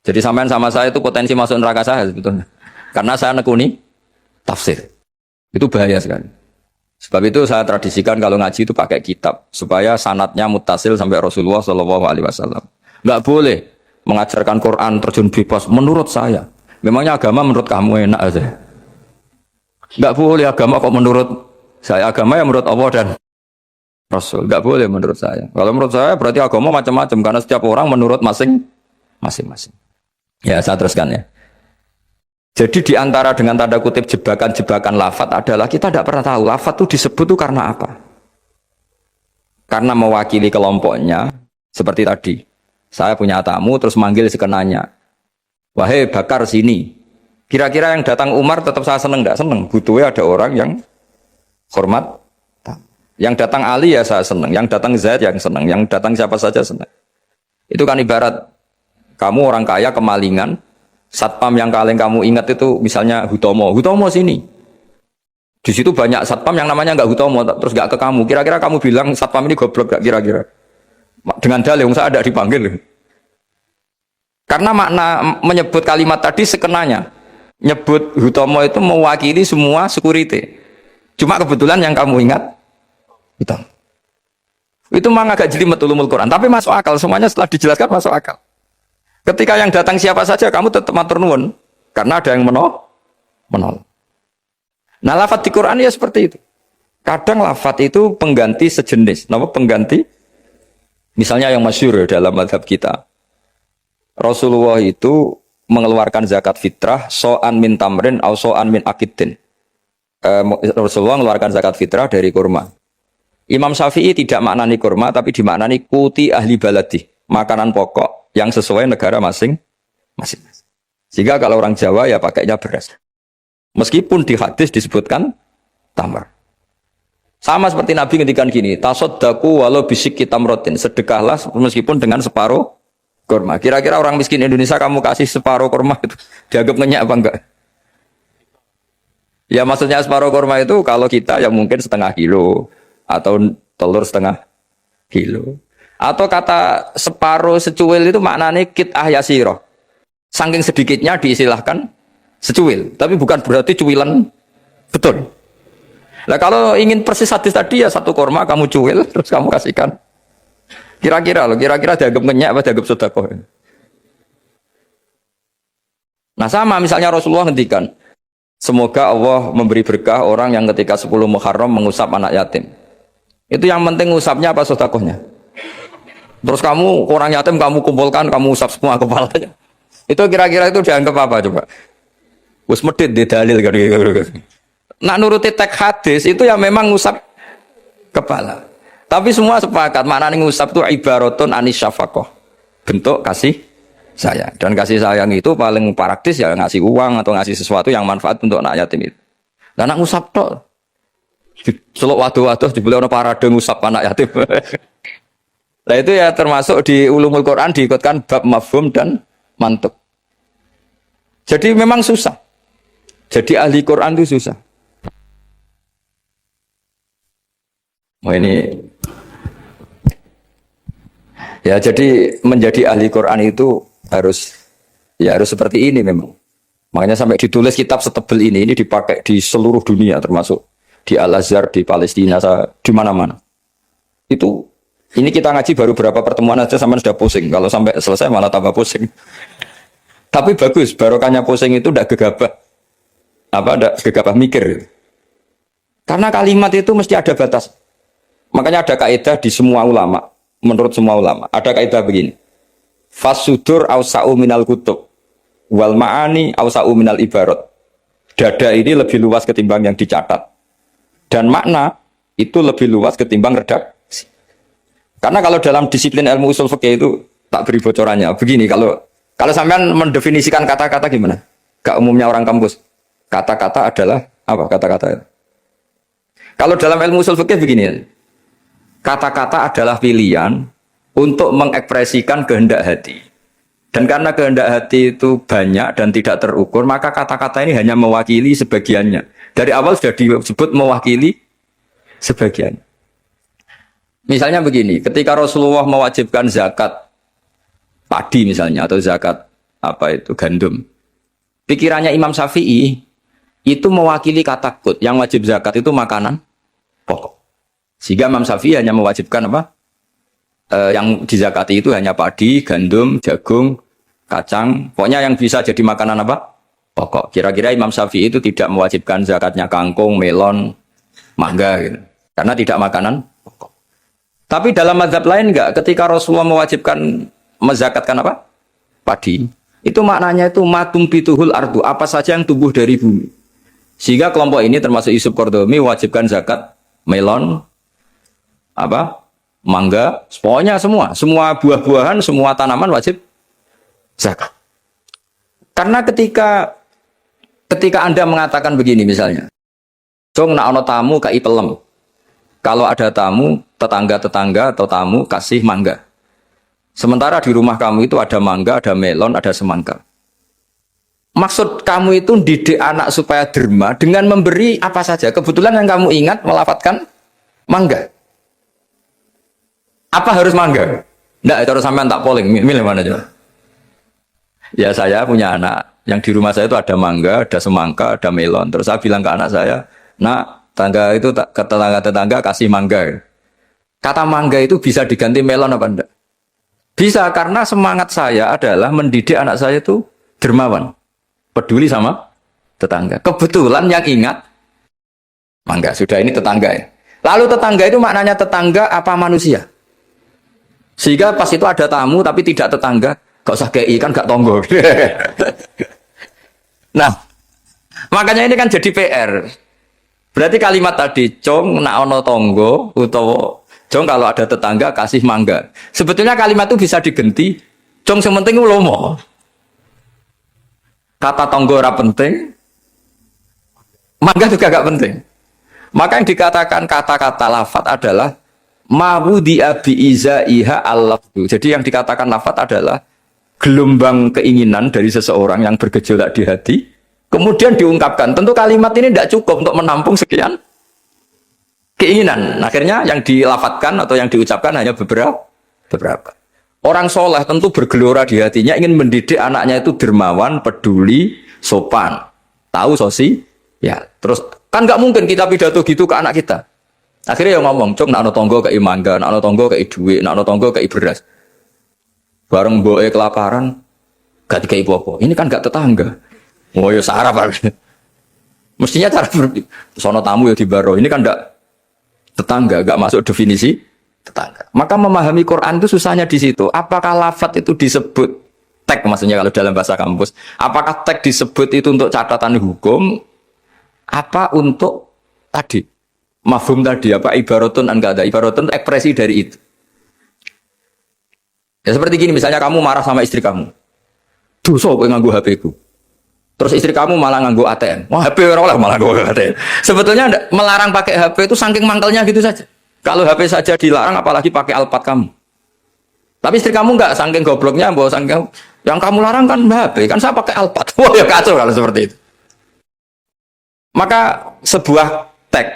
Jadi sampean sama saya itu potensi masuk neraka saya sebetulnya. Karena saya nekuni tafsir. Itu bahaya sekali. Sebab itu saya tradisikan kalau ngaji itu pakai kitab supaya sanadnya muttasil sampai Rasulullah SAW. Enggak boleh mengajarkan Quran terjun bebas menurut saya. Memangnya agama menurut kamu enak aja. Enggak boleh agama kok menurut saya. Agama yang menurut Allah dan Rasul. Enggak boleh menurut saya. Kalau menurut saya berarti agama macam-macam karena setiap orang menurut masing-masing. Ya, saya teruskan ya. Jadi di antara dengan tanda kutip jebakan-jebakan lafaz adalah kita tidak pernah tahu lafaz itu disebut itu karena apa. Karena mewakili kelompoknya seperti tadi. Saya punya tamu terus manggil sekenanya. Wahai Bakar sini. Kira-kira yang datang Umar tetap saya seneng enggak seneng. Butuhnya ada orang yang hormat. Yang datang Ali ya saya seneng. Yang datang Zaid yang seneng. Yang datang siapa saja seneng. Itu kan ibarat kamu orang kaya kemalingan. Satpam yang paling kamu ingat itu misalnya Hutomo. Hutomo sini. Di situ banyak satpam yang namanya enggak Hutomo terus enggak ke kamu. Kira-kira kamu bilang satpam ini goblok enggak kira-kira? Dengan dalil saya ada dipanggil. Karena makna menyebut kalimat tadi sekenanya. Nyebut Hutomo itu mewakili semua security. Cuma kebetulan yang kamu ingat Hutomo. Itu memang agak jelimet ulumul Quran, tapi masuk akal. Semuanya setelah dijelaskan masuk akal. Ketika yang datang siapa saja kamu tetap matur nuwun karena ada yang menolak. Nah, lafaz di Quran ya seperti itu. Kadang lafaz itu pengganti sejenis. Nama pengganti misalnya yang masyhur dalam mazhab kita. Rasulullah itu mengeluarkan zakat fitrah so'an min tamrin atau so'an min akidin. Rasulullah mengeluarkan zakat fitrah dari kurma. Imam Syafi'i tidak maknani kurma tapi dimaknani kuti ahli baladi, makanan pokok yang sesuai negara masing-masing. Sehingga kalau orang Jawa ya pakainya beras. Meskipun di hadis disebutkan tamar. Sama seperti Nabi ngendikan gini, tasaddaku walau bisyikki tamrotin, sedekahlah meskipun dengan separuh kurma. Kira-kira orang miskin Indonesia kamu kasih separuh kurma itu dianggap ngenyak apa enggak? Ya maksudnya separuh kurma itu kalau kita ya mungkin setengah kilo atau telur setengah kilo. Atau kata separuh secuil itu maknanya kit'ah yasiroh. Saking sedikitnya diistilahkan secuil. Tapi bukan berarti cuilan betul. Nah kalau ingin persis hadis tadi ya satu korma kamu cuil terus kamu kasihkan. Kira-kira dianggap ngenyak apa dianggap sedekah. Nah sama misalnya Rasulullah ngendikan. Semoga Allah memberi berkah orang yang ketika 10 Muharram mengusap anak yatim. Itu yang penting usapnya apa sedekahnya. Terus kamu orang yatim kamu kumpulkan, kamu usap semua kepalanya. Itu kira-kira itu dianggap apa coba? Wis medit di dalil kan. Nak nuruti teks hadis itu ya memang ngusap kepala. Tapi semua sepakat maknanya ngusap itu ibaratun anis syafaqah. Bentuk kasih sayang. Dan kasih sayang itu paling praktis ya ngasih uang atau ngasih sesuatu yang manfaat untuk anak yatim itu. Dan nak ngusap tok. Celuk waduh-waduh dibeli ana parade ngusap anak yatim. Nah itu ya termasuk di ulumul Quran diikutkan bab mafhum dan mantuk. Jadi memang susah. Jadi ahli Quran itu susah. Oh ini ya jadi menjadi ahli Quran itu harus seperti ini memang. Makanya sampai ditulis kitab setebal ini dipakai di seluruh dunia termasuk di Al-Azhar di Palestina di mana-mana. Itu ini kita ngaji baru berapa pertemuan aja sampai sudah pusing. Kalau sampai selesai malah tambah pusing. Tapi bagus, barokahnya pusing itu tidak gegabah. Tidak gegabah mikir. Karena kalimat itu mesti ada batas. Makanya ada kaidah di semua ulama. Menurut semua ulama. Ada kaidah begini. Fasudur awsa'u minal kutub. Wal ma'ani awsa'u minal ibarat. Dada ini lebih luas ketimbang yang dicatat. Dan makna itu lebih luas ketimbang redaksi. Karena kalau dalam disiplin ilmu usul fikih itu tak beri bocorannya. Begini, kalau sampean mendefinisikan kata-kata gimana? Gak umumnya orang kampus. Kata-kata adalah apa kata-kata itu? Kalau dalam ilmu usul fikih begini. Kata-kata adalah pilihan untuk mengekspresikan kehendak hati. Dan karena kehendak hati itu banyak dan tidak terukur, maka kata-kata ini hanya mewakili sebagiannya. Dari awal sudah disebut mewakili sebagian. Misalnya begini, ketika Rasulullah mewajibkan zakat padi misalnya atau zakat gandum. Pikirannya Imam Syafi'i itu mewakili kata kut. Yang wajib zakat itu makanan pokok. Sehingga Imam Syafi'i hanya mewajibkan yang dizakati itu hanya padi, gandum, jagung, kacang. Pokoknya yang bisa jadi makanan pokok. Kira-kira Imam Syafi'i itu tidak mewajibkan zakatnya kangkung, melon, mangga gitu. Karena tidak makanan pokok. Tapi dalam mazhab lain enggak, ketika Rasulullah mewajibkan menzakatkan padi, itu maknanya itu matum bituhul ardu, apa saja yang tumbuh dari bumi. Sehingga kelompok ini termasuk Yusuf Qaradawi mewajibkan zakat melon, mangga, pokoknya semua buah-buahan, semua tanaman wajib zakat. Karena ketika Anda mengatakan begini misalnya, "Jong nak ono tamu kai pelem." Kalau ada tamu, tetangga-tetangga atau tamu kasih mangga. Sementara di rumah kamu itu ada mangga, ada melon, ada semangka. Maksud kamu itu didik anak supaya derma dengan memberi apa saja. Kebetulan yang kamu ingat melafadzkan mangga. Apa harus mangga? Enggak, itu harus sampean tak polling. Milih mana aja. Ya saya punya anak. Yang di rumah saya itu ada mangga, ada semangka, ada melon. Terus saya bilang ke anak saya, "Nak, tetangga itu ke tetangga kasih mangga." Kata mangga itu bisa diganti melon apa enggak? Bisa, karena semangat saya adalah mendidik anak saya itu dermawan. Peduli sama tetangga. Kebetulan yang ingat mangga. Sudah, ini tetangga ya. Lalu tetangga itu maknanya tetangga apa manusia? Sehingga pas itu ada tamu tapi tidak tetangga, gak usah kei kan gak tonggo. Nah, makanya ini kan jadi PR. Berarti kalimat tadi, "Cong nak ono tonggo," utawa "Cong kalau ada tetangga kasih mangga." Sebetulnya kalimat itu bisa diganti, "Cong sementing ulomo." Kata tonggo ora penting, mangga juga gak penting. Maka yang dikatakan kata-kata lafat adalah mawudi abi iza iha al-lafdu. Jadi yang dikatakan lafat adalah gelombang keinginan dari seseorang yang bergejolak di hati, kemudian diungkapkan. Tentu kalimat ini tidak cukup untuk menampung sekian keinginan. Akhirnya yang dilafatkan atau yang diucapkan hanya beberapa. Orang soleh tentu bergelora di hatinya ingin mendidik anaknya itu dermawan, peduli, sopan, tahu sosi. Ya, terus kan nggak mungkin kita pidato gitu ke anak kita. Akhirnya yang ngomong, "Cok, nak ono tonggo kei mangga, nak ono tonggo kei duit, nak ono tonggo kei beras." Bareng mboke kelaparan, gak dikei apa-apa. Ini kan gak tetangga. Oh ya sarap. Mestinya cara sono tamu ya dibaro. Ini kan gak tetangga, gak masuk definisi tetangga. Maka memahami Quran itu susahnya di situ. Apakah lafadz itu disebut tag, maksudnya kalau dalam bahasa kampus? Apakah tag disebut itu untuk catatan hukum? Apa untuk tadi? Mafhum tadi, apa ibaratun an kada? Ibaratun ekspresi dari itu. Ya seperti gini, misalnya kamu marah sama istri kamu. Dosa kowe nganggo HP ku. Terus istri kamu malah nganggo ATM. Wah, HP ora oleh malah nganggo ATM. Sebetulnya melarang pakai HP itu saking mangkelnya gitu saja. Kalau HP saja dilarang, apalagi pakai Alphard kamu. Tapi istri kamu enggak, saking gobloknya, bahwa saking yang kamu larang kan HP, kan saya pakai Alphard. Wah, ya kacau kalau seperti itu. Maka sebuah tag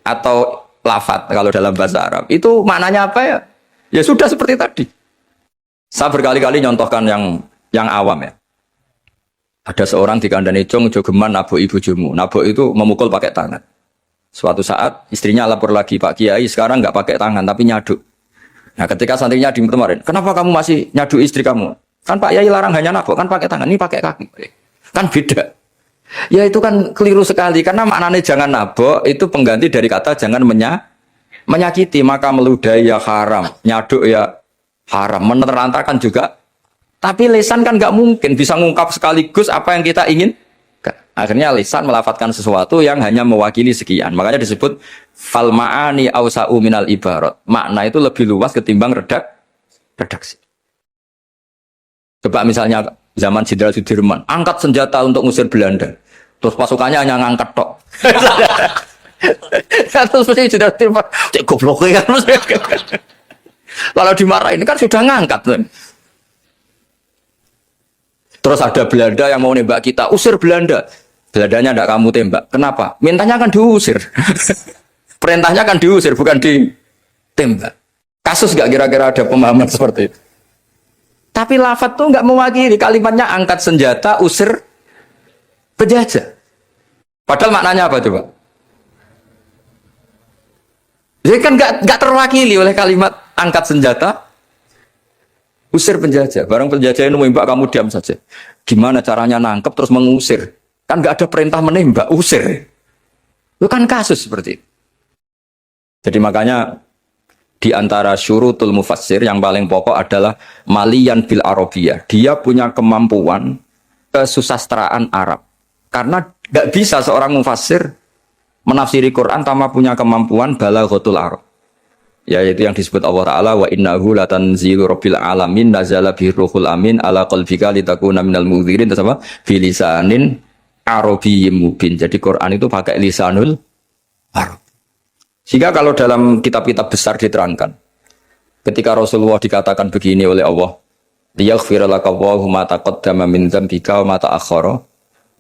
atau lafadz kalau dalam bahasa Arab itu maknanya apa ya? Ya sudah seperti tadi. Saya berkali-kali nyontohkan yang awam ya. Ada seorang dikandani cong jogeman nabok ibu jumu. Nabok itu memukul pakai tangan. Suatu saat istrinya lapor lagi, "Pak Kiai sekarang nggak pakai tangan tapi nyaduk." Nah ketika santrinya di kemarin, "Kenapa kamu masih nyaduk istri kamu?" Kan Pak Yai larang hanya nabok, kan pakai tangan, ini pakai kaki. Kan beda. Ya itu kan keliru sekali, karena maknanya jangan nabok, itu pengganti dari kata jangan menyakiti, maka meludahi ya haram, nyaduk ya haram, menerantakan juga. Tapi lisan kan nggak mungkin bisa ngungkap sekaligus apa yang kita ingin. Akhirnya lisan melafatkan sesuatu yang hanya mewakili sekian. Makanya disebut fal ma'ani awsa'u minal ibarat. Makna itu lebih luas ketimbang redaksi. Coba misalnya zaman Jenderal Sudirman, angkat senjata untuk ngusir Belanda. Terus pasukannya hanya ngangkat tok. Terus mesti Jenderal Sudirman, cek goblok kan. Kalau dimarahin kan sudah ngangkat. Terus ada Belanda yang mau nembak kita, usir Belanda. Belandanya tidak kamu tembak. Kenapa? Mintanya kan diusir. Perintahnya kan diusir, bukan ditembak. Kasus gak kira-kira ada pemahaman seperti itu? Tapi lafaz tuh nggak mewakili, kalimatnya angkat senjata, usir penjajah. Padahal maknanya apa coba? Jadi kan nggak terwakili oleh kalimat angkat senjata, usir penjajah. Barang penjajah yang menembak kamu diam saja. Gimana caranya nangkep terus mengusir? Kan nggak ada perintah menembak, usir. Itu kan kasus seperti itu. Jadi makanya di antara syurutul mufassir yang paling pokok adalah maliyan bil arabiyah. Dia punya kemampuan kesusastraan Arab. Karena nggak bisa seorang mufassir menafsiri Quran tanpa punya kemampuan balaghatul Arab. Yaitu yang disebut Allah Ta'ala wa innahu latanzilu rabbil alamin nazala bihi ruhul amin ala qalbika litakuna minal mudhirin. Terus apa? Bilisanin arabiyyin mubin. Jadi Quran itu pakai lisanul Arab. Sehingga kalau dalam kitab-kitab besar diterangkan, ketika Rasulullah dikatakan begini oleh Allah, liyaghfira laka Allahu ma taqaddama min dzambika wa ma ta'akhkhara,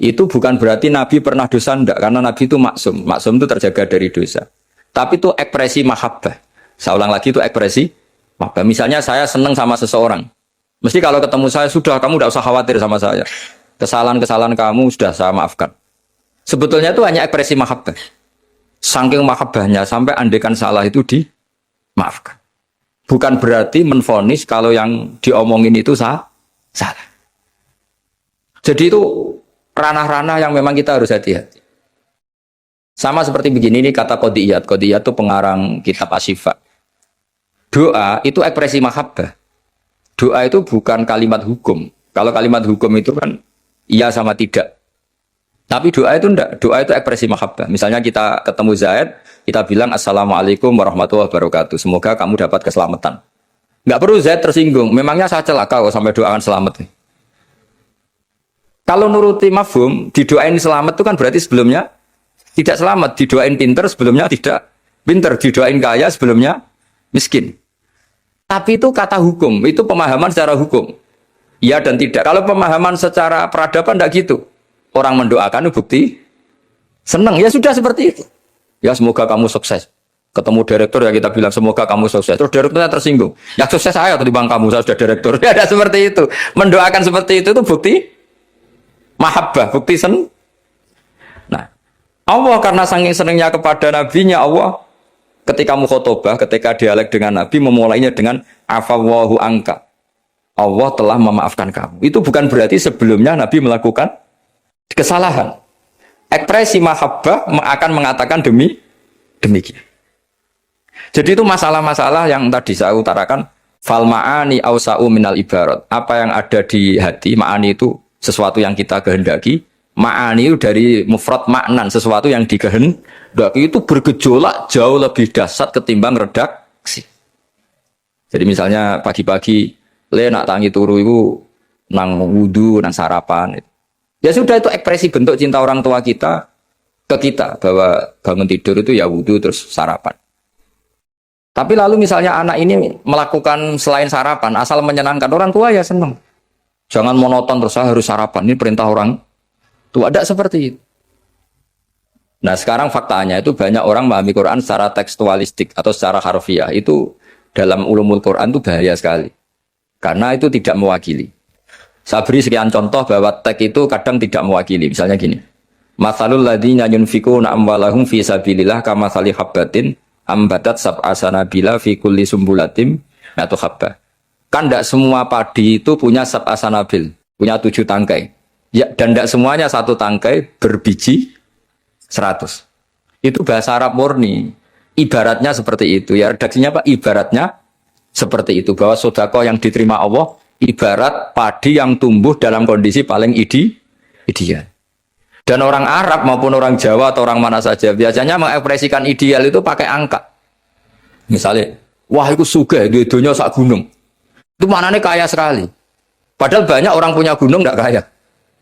itu bukan berarti Nabi pernah dosa, enggak, karena Nabi itu maksum. Maksum itu terjaga dari dosa. Tapi itu ekspresi mahabbah. Saya ulang lagi, itu ekspresi mahabbah. Misalnya saya senang sama seseorang, mesti kalau ketemu saya, sudah kamu tidak usah khawatir sama saya. Kesalahan-kesalahan kamu sudah saya maafkan. Sebetulnya itu hanya ekspresi mahabbah. Saking mahabbahnya sampai andekan salah itu dimaafkan. Bukan berarti menvonis kalau yang diomongin itu salah. Jadi itu ranah-ranah yang memang kita harus hati-hati. Sama seperti begini, ini kata Qodiyat. Qodiyat itu pengarang kitab Asyifa. Doa itu ekspresi mahabbah. Doa itu bukan kalimat hukum. Kalau kalimat hukum itu kan iya sama tidak. Tapi doa itu enggak, doa itu ekspresi mahabbah. Misalnya kita ketemu Zaid, kita bilang Assalamualaikum warahmatullahi wabarakatuh. Semoga kamu dapat keselamatan. Enggak perlu Zaid tersinggung. Memangnya saya celaka kok sampai doakan selamat. Kalau nuruti mafhum, didoain selamat itu kan berarti sebelumnya tidak selamat. Didoain pinter, sebelumnya tidak pinter. Didoain kaya, sebelumnya miskin. Tapi itu kata hukum, itu pemahaman secara hukum. Iya dan tidak. Kalau pemahaman secara peradaban enggak gitu. Orang mendoakan itu bukti senang, ya sudah seperti itu. Ya semoga kamu sukses. Ketemu direktur ya kita bilang semoga kamu sukses. Terus direkturnya tersinggung. Ya sukses saya atau di bang kamu, saya sudah direktur. Ya ada seperti itu. Mendoakan seperti itu bukti mahabbah, bukti Nah, Allah karena saking senangnya kepada nabinya, Allah ketika mukhotobah, ketika dialek dengan nabi memulainya dengan afawwahu angka. Allah telah memaafkan kamu. Itu bukan berarti sebelumnya nabi melakukan kesalahan. Ekspresi mahabbah akan mengatakan demikian. Jadi itu masalah-masalah yang tadi saya utarakan. Fal ma'ani awsa'u minal ibarat. Apa yang ada di hati, ma'ani itu sesuatu yang kita kehendaki. Ma'ani itu dari mufrad maknan, sesuatu yang dikehendaki itu bergejolak jauh lebih dahsyat ketimbang redaksi. Jadi misalnya pagi-pagi nak tangi turu itu nang wudu, nang sarapan. Ya sudah, itu ekspresi bentuk cinta orang tua kita ke kita, bahwa bangun tidur itu ya wudu terus sarapan. Tapi lalu misalnya anak ini melakukan selain sarapan, asal menyenangkan orang tua ya senang. Jangan monoton terus saya harus sarapan, ini perintah orang tua. Tidak seperti itu. Nah sekarang faktanya itu banyak orang memahami Quran secara tekstualistik atau secara harfiah. Itu dalam ulumul Quran itu bahaya sekali. Karena itu tidak mewakili. Saya beri sekian contoh bahwa teks itu kadang tidak mewakili. Misalnya gini. Matsalul ladzina yunfikuna amwalahum fi sabilillah kamatsali habbatin ambatat sab'a sanabila fi kulli sumbulatin mi'atu habbah. Kan tidak semua padi itu punya sab'a sanabil, punya 7 tangkai. Ya, dan tidak semuanya satu tangkai berbiji 100. Itu bahasa Arab murni. Ibaratnya seperti itu. Ya, redaksinya apa? Ibaratnya seperti itu. Bahwa sedekah yang diterima Allah ibarat padi yang tumbuh dalam kondisi paling ideal. Dan orang Arab maupun orang Jawa atau orang mana saja biasanya mengekspresikan ideal itu pakai angka. Misalnya, wah itu sugih, dunia sak gunung. Itu maknanya kaya sekali. Padahal banyak orang punya gunung tidak kaya.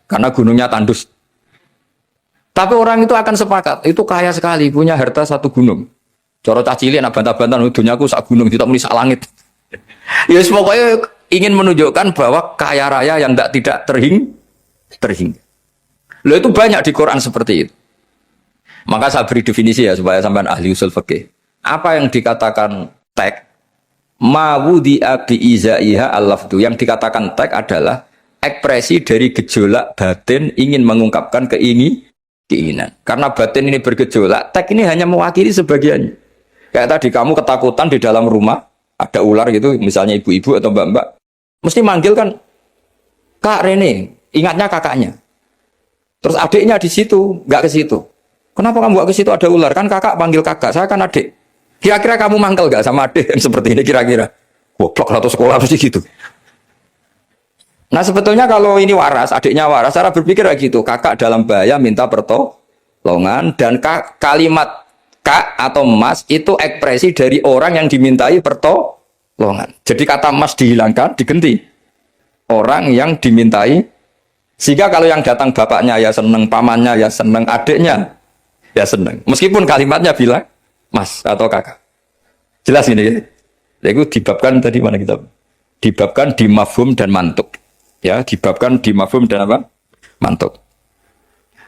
Karena gunungnya tandus. Tapi orang itu akan sepakat, itu kaya sekali, punya harta satu gunung. Coro cacili, anak bantah-bantah, dunia aku sak gunung, tidak muni sak langit. Ya pokoknya ingin menunjukkan bahwa kaya raya yang tidak terhingga. Loh itu banyak di Quran seperti itu. Maka saya beri definisi ya supaya sampean ahli usul fikih. Apa yang dikatakan tag mawudi'a bi'izaiha al-lafdu. Yang dikatakan tag adalah ekspresi dari gejolak batin ingin mengungkapkan keinginan. Karena batin ini bergejolak, tag ini hanya mewakili sebagiannya. Kayak tadi kamu ketakutan di dalam rumah, ada ular gitu, misalnya ibu-ibu atau mbak-mbak, mesti manggil kan, Kak Rene, ingatnya kakaknya. Terus adiknya di situ, nggak ke situ. Kenapa kamu nggak ke situ, ada ular? Kan kakak panggil kakak, saya kan adik. Kira-kira kamu mangkel nggak sama adik yang seperti ini kira-kira? Goblok atau sekolah pasti gitu. Nah sebetulnya kalau ini waras, adiknya waras, cara berpikir kayak gitu. Kakak dalam bahaya minta pertolongan dan kalimat kak atau mas itu ekspresi dari orang yang dimintai pertolongan. Jadi kata mas dihilangkan, diganti orang yang dimintai. Sehingga kalau yang datang bapaknya ya seneng, pamannya ya seneng, adiknya ya seneng. Meskipun kalimatnya bilang mas atau kakak. Jelas ini ya. Itu dibabkan tadi mana kita? Dibabkan di mafhum dan mantuk. Ya, dibabkan di mafhum dan apa? Mantuk.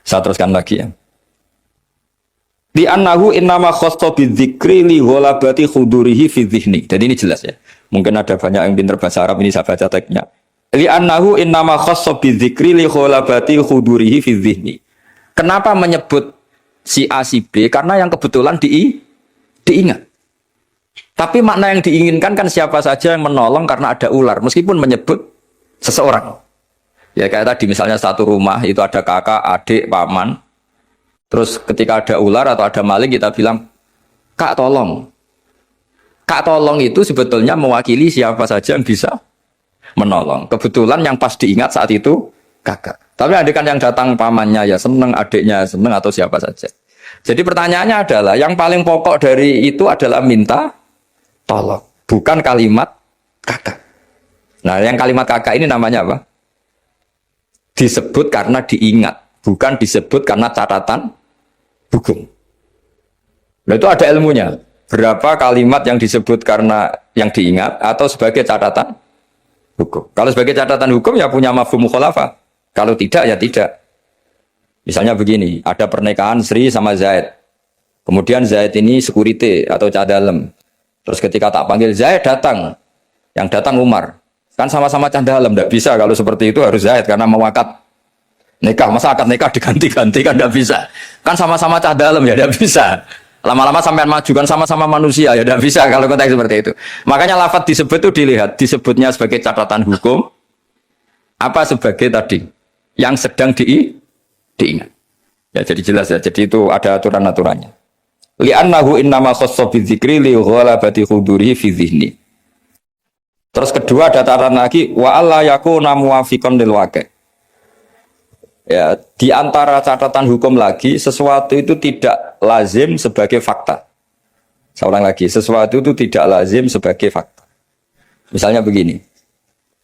Saya teruskan lagi ya. Di annahu innama khassa bidzikri li ghalabati khudurihi fi dzihni. Jadi ini jelas ya. Mungkin ada banyak yang pintar bahasa Arab, ini saya baca teksnya. Li annahu innama khassa bidzikri li ghalabati khudurihi fi dzihni. Kenapa menyebut si A si B? Karena yang kebetulan diingat. Tapi makna yang diinginkan kan siapa saja yang menolong karena ada ular, meskipun menyebut seseorang. Ya kayak tadi misalnya satu rumah itu ada kakak, adik, paman. Terus ketika ada ular atau ada maling kita bilang, Kak tolong. Kak tolong itu sebetulnya mewakili siapa saja yang bisa menolong. Kebetulan yang pas diingat saat itu kakak. Tapi adekan yang datang pamannya ya seneng, adiknya seneng atau siapa saja. Jadi pertanyaannya adalah yang paling pokok dari itu adalah minta tolong, bukan kalimat kakak. Nah, yang kalimat kakak ini namanya apa? Disebut karena diingat, bukan disebut karena catatan hukum. Nah, itu ada ilmunya. Berapa kalimat yang disebut karena yang diingat atau sebagai catatan hukum. Kalau sebagai catatan hukum ya punya mafhum mukhalafah. Kalau tidak ya tidak. Misalnya begini, ada pernikahan Sri sama Zaid. Kemudian Zaid ini security atau cadalem. Terus ketika tak panggil Zaid datang. Yang datang Umar. Kan sama-sama cadalem, tidak bisa kalau seperti itu harus Zaid karena mau akad nikah. Masa akad nikah diganti-ganti kan tidak bisa. Kan sama-sama cadalem ya tidak bisa. Lama-lama sampai maju kan sama-sama manusia ya tidak bisa kalau konteks seperti itu. Makanya lafaz disebut itu dilihat, disebutnya sebagai catatan hukum apa sebagai tadi yang sedang diingat. Ya jadi jelas ya. Jadi itu ada aturan-aturannya. Li'annahu innama khassa bidzikri li ghalabati khudurihi fi dzihni. Terus kedua ada catatan lagi wa alla yakuna muwafiqan lil waqi'. Ya, di antara catatan hukum lagi sesuatu itu tidak lazim sebagai fakta. Saya ulang lagi, sesuatu itu tidak lazim sebagai fakta. Misalnya begini.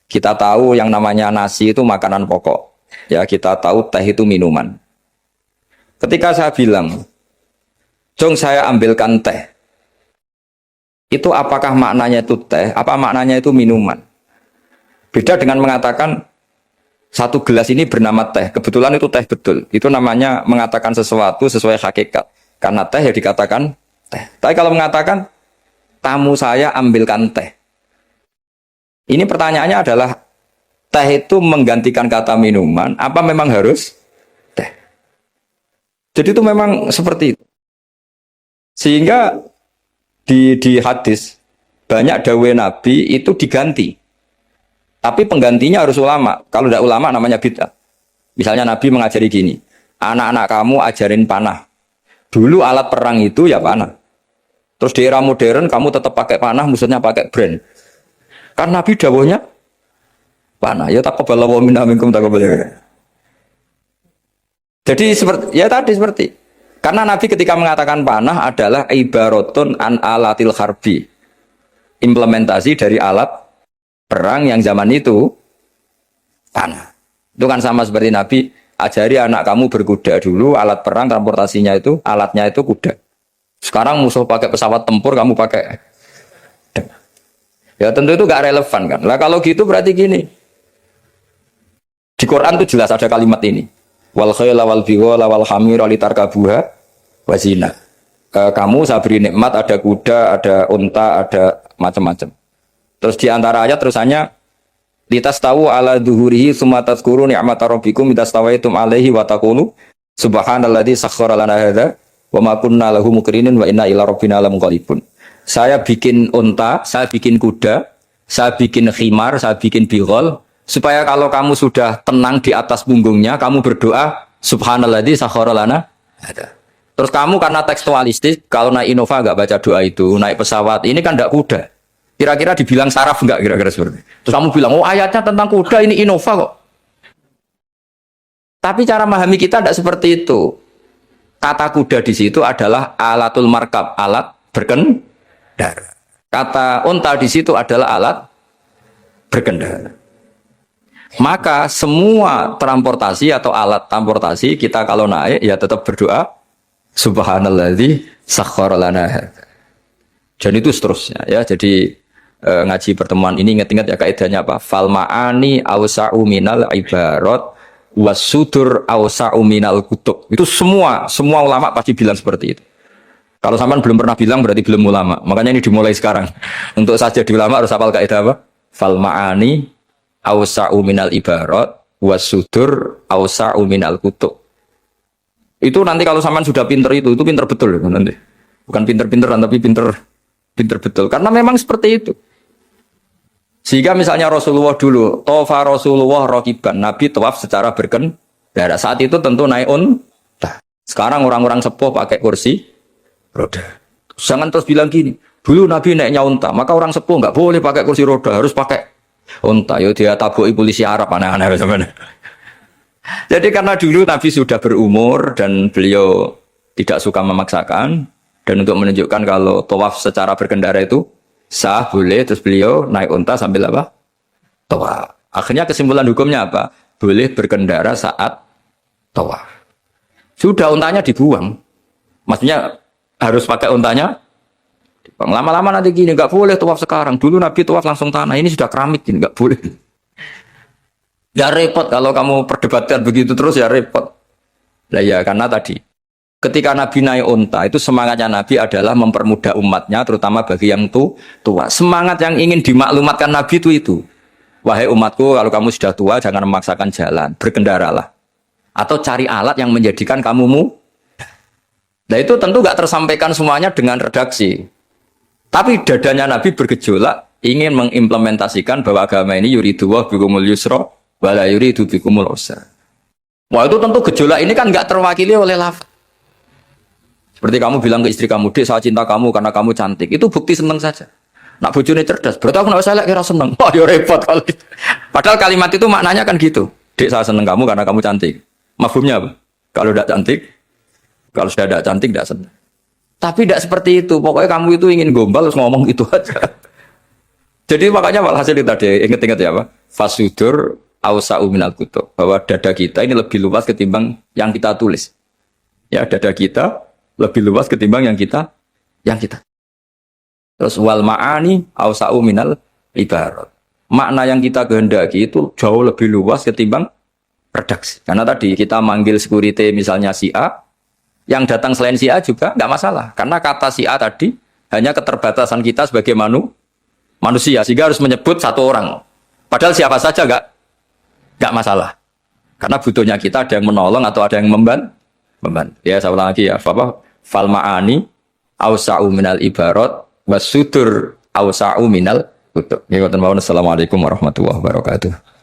Kita tahu yang namanya nasi itu makanan pokok. Ya, kita tahu teh itu minuman. Ketika saya bilang, "Jong saya ambilkan teh." Itu apakah maknanya itu teh, apa maknanya itu minuman? Beda dengan mengatakan satu gelas ini bernama teh. Kebetulan itu teh betul. Itu namanya mengatakan sesuatu sesuai hakikat. Karena teh ya dikatakan teh. Tapi kalau mengatakan tamu saya ambilkan teh. Ini pertanyaannya adalah teh itu menggantikan kata minuman, apa memang harus teh? Jadi itu memang seperti itu. Sehingga di hadis banyak dawai Nabi itu diganti. Tapi penggantinya harus ulama. Kalau tidak ulama namanya bid'ah. Misalnya Nabi mengajari gini, anak-anak kamu ajarin panah. Dulu alat perang itu ya panah. Terus di era modern kamu tetap pakai panah, maksudnya pakai brand. Karena Nabi dawuhnya panah. Ya taqabbalallahu minna minkum taqabbal. Jadi seperti karena Nabi ketika mengatakan panah adalah ibaratun an alatil harbi. Implementasi dari alat perang yang zaman itu panah. Itu kan sama seperti Nabi ajari anak kamu berkuda dulu, alat perang transportasinya itu alatnya itu kuda. Sekarang musuh pakai pesawat tempur, kamu pakai. Ya tentu itu gak relevan kan. Lah kalau gitu berarti gini. Di Quran itu jelas ada kalimat ini. Wal khayla wal bighala wal hamira litarkabuha wa zina. Kamu saya beri nikmat, ada kuda, ada unta, ada macam-macam. Terus di antara ayat terusannya litastawu ala dhuhurihi tsumma tadhkuru ni'mata rabbikum idastawaitum alaihi wa taqulu subhanalladzi sakhkhara lana hadza wa ma kunna lahu muqrinin wa inna ila rabbina lamunqalibun. Saya bikin unta, saya bikin kuda, saya bikin khimar, saya bikin bighal supaya kalau kamu sudah tenang di atas punggungnya kamu berdoa subhanalladzi sakhkhara lana hadza. Terus kamu karena tekstualistik, kalau naik Innova enggak baca doa itu, naik pesawat, ini kan enggak kuda. Kira-kira dibilang saraf enggak kira-kira seperti itu. Terus kamu bilang, oh ayatnya tentang kuda, ini Innova kok. Tapi cara memahami kita enggak seperti itu. Kata kuda di situ adalah alatul markab, alat berkendara. Kata unta di situ adalah alat berkendara. Maka semua transportasi atau alat transportasi kita kalau naik ya tetap berdoa subhanalladzi sakhkhara lana hadza. Dan itu seterusnya ya. Jadi ngaji pertemuan ini ingat-ingat ya kaidahnya apa? Fal ma'ani awsa'u minal ibarat wasudur awsa'u minal kutub. Itu semua ulama pasti bilang seperti itu. Kalau sampean belum pernah bilang berarti belum ulama. Makanya ini dimulai sekarang. Untuk saja di ulama harus hafal kaidah apa? Fal ma'ani awsa'u minal ibarat wasudur awsa'u minal kutub. Itu nanti kalau sampean sudah pinter itu pinter betul nanti. Bukan pinter-pinteran tapi pinter betul. Karena memang seperti itu. Sehingga misalnya Rasulullah dulu, tofa Rasulullah rokiban, Nabi tawaf secara berkendara. Saat itu tentu naik unta. Sekarang orang-orang sepuh pakai kursi roda. Jangan terus bilang gini, dulu Nabi naiknya unta, maka orang sepuh nggak boleh pakai kursi roda, harus pakai unta. Yo dia tabuki polisi Arab aneh-aneh sebenarnya. Jadi karena dulu Nabi sudah berumur dan beliau tidak suka memaksakan dan untuk menunjukkan kalau tawaf secara berkendara itu sah, boleh, terus beliau naik unta sambil apa? Tawaf. Akhirnya kesimpulan hukumnya apa? Boleh berkendara saat tawaf. Sudah untanya dibuang. Maksudnya harus pakai untanya. Lama-lama nanti gini, nggak boleh tawaf sekarang. Dulu Nabi tawaf langsung tanah, ini sudah keramik, ini nggak boleh. Ya repot kalau kamu perdebatkan begitu terus ya repot. Lah ya karena tadi ketika Nabi naik unta itu semangatnya Nabi adalah mempermudah umatnya terutama bagi yang tua. Semangat yang ingin dimaklumatkan Nabi itu. Wahai umatku kalau kamu sudah tua jangan memaksakan jalan, berkendaralah. Atau cari alat yang menjadikan kamu mudah. Nah itu tentu gak tersampaikan semuanya dengan redaksi. Tapi dadanya Nabi bergejolak ingin mengimplementasikan bahwa agama ini yuridu wa bikumul yusra wala yuridu bikumul usra. Wah itu tentu gejolak ini kan gak terwakili oleh lafaz. Seperti kamu bilang ke istri kamu, Dek saya cinta kamu karena kamu cantik. Itu bukti seneng saja. Nak bojone cerdas, berarti aku nak saya kira seneng. Oh ya repot kalau gitu. Padahal kalimat itu maknanya kan gitu. Dek saya seneng kamu karena kamu cantik. Mafhumnya apa? Kalau tidak cantik, kalau sudah tidak cantik tidak seneng. Tapi tidak seperti itu. Pokoknya kamu itu ingin gombal terus ngomong itu aja. Jadi makanya walhasil tadi ingat-ingat ya Pak. Fasudur awsa'u minal kutub. Bahwa dada kita ini lebih luas ketimbang yang kita tulis. Ya dada kita lebih luas ketimbang yang kita. Terus wal ma'ani awsa'u minal ibarat. Makna yang kita kehendaki itu jauh lebih luas ketimbang redaksi. Karena tadi kita manggil security misalnya si A, yang datang selain si A juga nggak masalah. Karena kata si A tadi hanya keterbatasan kita sebagai manusia, sehingga harus menyebut satu orang. Padahal siapa saja nggak masalah. Karena butuhnya kita ada yang menolong atau ada yang membantu. Ya saya ulang lagi ya. Fal ma'ani awsa'u minal ibarat wasudur awsa'u minal tutup. Ya, Assalamualaikum warahmatullahi wabarakatuh.